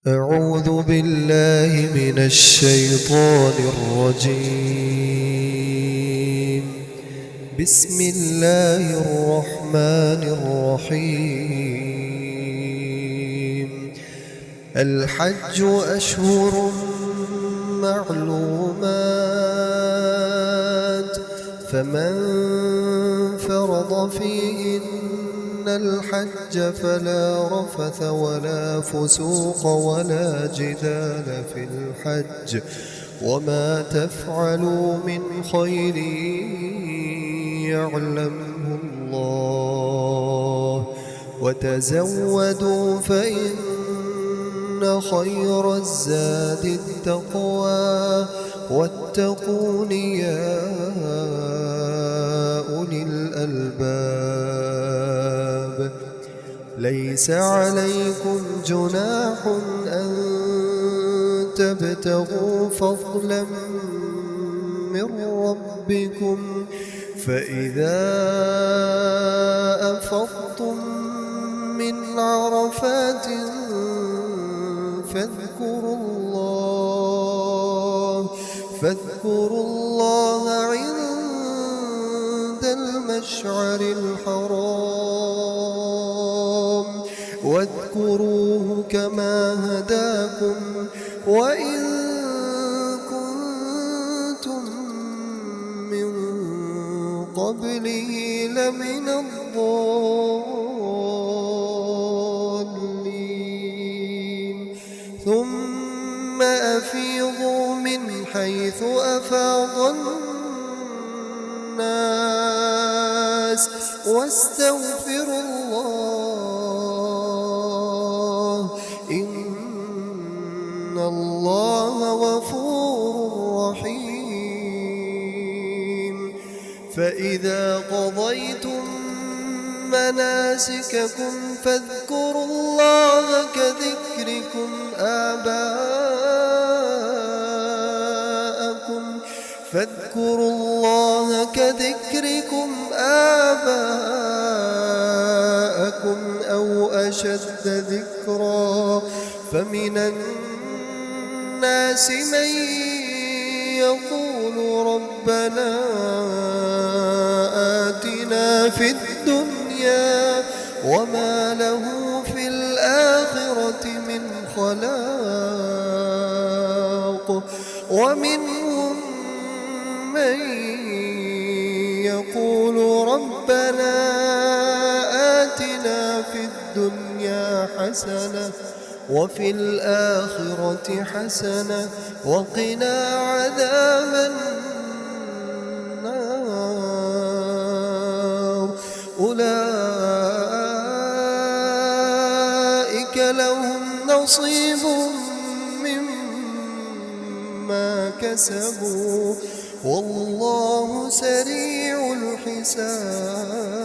أعوذ بالله من الشيطان الرجيم. بسم الله الرحمن الرحيم. الحج أشهر معلومات، فمن فرض فيهن الحج فلا رفث ولا فسوق ولا جدال في الحج، وما تفعلوا من خير يعلمه الله، وتزودوا فإن خير الزاد التقوى، واتقون يا أولي الألباب. ليس عليكم جناح أن تبتغوا فضلا من ربكم، فإذا أفضتم من عرفات فاذكروا الله عند المشعر الحرام، واذكروه كما هداكم وإن كنتم من قبله لمن الضالين. ثم أفيضوا من حيث أفاض الناس واستغفروا الله، إن الله غفور رحيم. فإذا قضيتم مناسككم فاذكروا الله كذكركم آباءكم أو أشد ذكرا. فمن الناس من يقول ربنا آتنا في الدنيا وما له في الآخرة من خلاق، ومنهم من يقول ربنا آتنا في الدنيا حسنة وفي الآخرة حسنة وقنا عذاب النار. أولئك لهم نصيب مما كسبوا والله سريع الحساب.